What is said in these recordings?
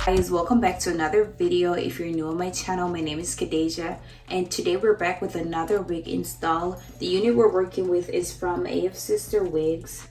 Guys, welcome back to another video. If you're new on my channel, my name is Kadeja, and today we're back with another wig install. The unit we're working with is from Afsisterwigs.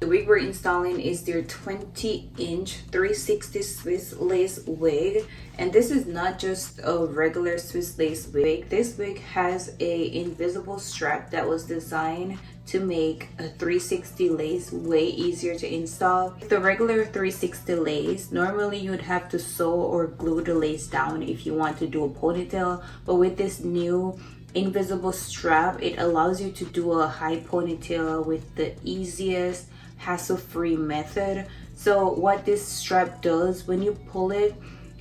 The wig we're installing is their 20-inch 360 Swiss lace wig, and this is not just a regular Swiss lace wig. This wig has a invisible strap that was designed to make a 360 lace way easier to install. The regular 360 lace, normally you would have to sew or glue the lace down if you want to do a ponytail, but with this new invisible strap, it allows you to do a high ponytail with the easiest hassle-free method. So what this strap does, when you pull it,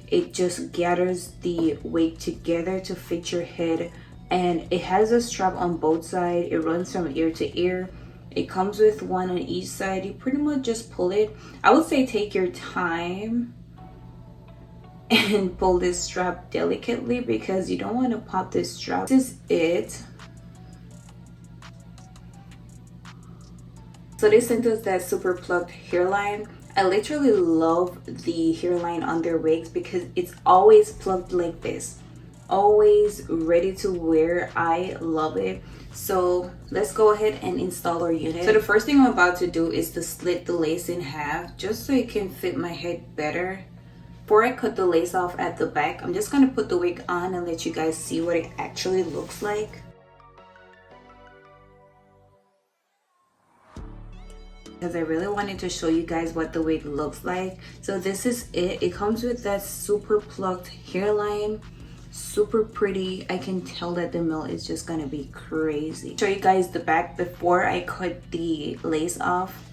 it just gathers the wig together to fit your head, and it has a strap on both sides. It runs from ear to ear. It comes with one on each side. You pretty much just pull it. I would say take your time and pull this strap delicately because you don't want to pop this strap. This is it. So they sent us that super plucked hairline. I literally love the hairline on their wigs because it's always plucked like this, always ready to wear. I love it. So let's go ahead and install our unit. So the first thing I'm about to do is to split the lace in half just so it can fit my head better. Before I cut the lace off at the back, I'm just going to put the wig on and let you guys see what it actually looks like, because I really wanted to show you guys what the wig looks like. So this is it. It comes with that super plucked hairline, super pretty. I can tell that the melt is just gonna be crazy. Show you guys the back before I cut the lace off.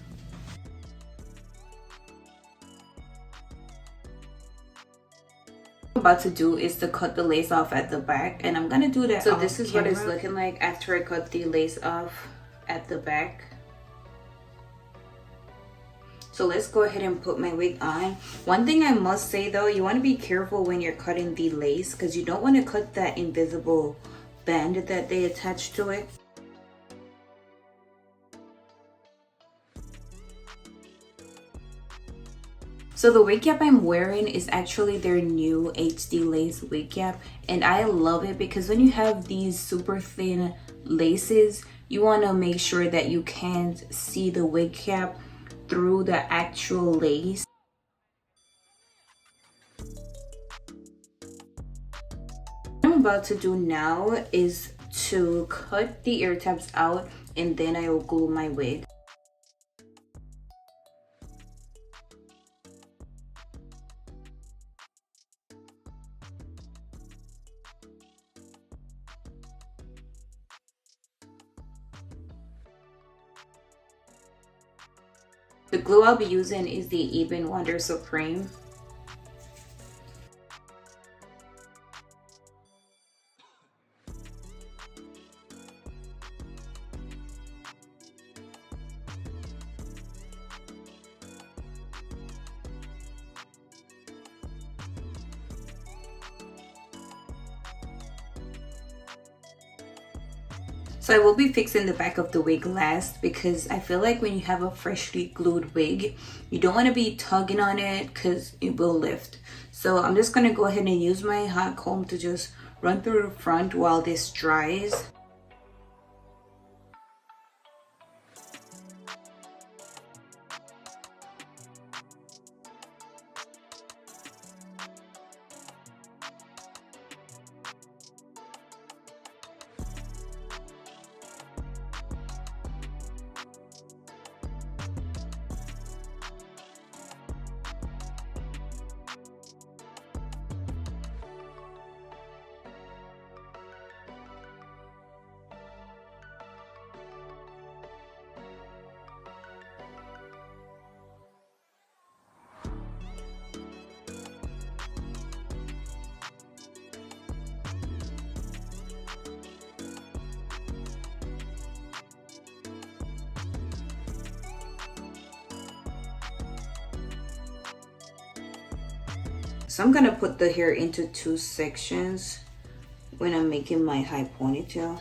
What I'm about to do is to cut the lace off at the back, and I'm gonna do that. So this is what it's looking like after I cut the lace off at the back. So let's go ahead and put my wig on. One thing I must say though, you want to be careful when you're cutting the lace because you don't want to cut that invisible band that they attach to it. So the wig cap I'm wearing is actually their new HD lace wig cap, and I love it because when you have these super thin laces, you want to make sure that you can't see the wig cap through the actual lace. What I'm about to do now is to cut the ear tabs out, and then I will glue my wig. The glue I'll be using is the Even Wonder Supreme. So I will be fixing the back of the wig last because I feel like when you have a freshly glued wig, you don't want to be tugging on it because it will lift. So I'm just going to go ahead and use my hot comb to just run through the front while this dries. So I'm gonna put the hair into two sections when I'm making my high ponytail.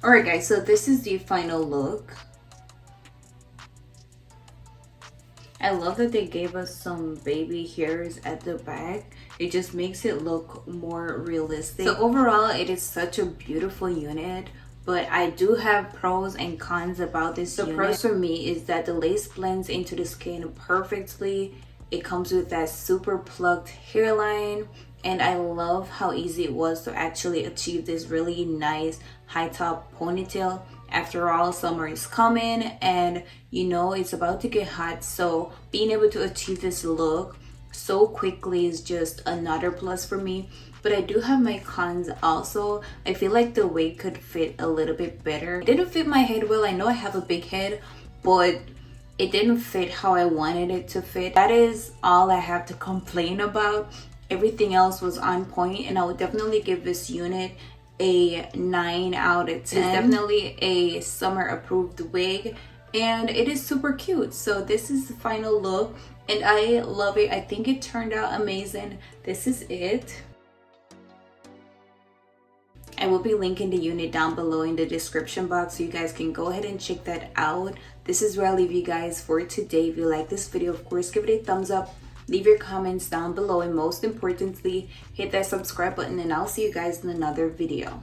Alright guys, so this is the final look. I love that they gave us some baby hairs at the back. It just makes it look more realistic. So overall, it is such a beautiful unit. But I do have pros and cons about this unit. The pros for me is that the lace blends into the skin perfectly. It comes with that super plucked hairline. And I love how easy it was to actually achieve this really nice high top ponytail. After all, summer is coming and you know it's about to get hot. So being able to achieve this look so quickly is just another plus for me. But I do have my cons also. I feel like the wig could fit a little bit better. It didn't fit my head well. I know I have a big head, but it didn't fit how I wanted it to fit. That is all I have to complain about. Everything else was on point, and I would definitely give this unit a 9 out of 10. It's definitely a summer approved wig, and it is super cute. So this is the final look, and I love it. I think it turned out amazing. This is it. I will be linking the unit down below in the description box so you guys can go ahead and check that out. This is where I leave you guys for today. If you like this video, of course, give it a thumbs up. Leave your comments down below, and most importantly, hit that subscribe button, and I'll see you guys in another video.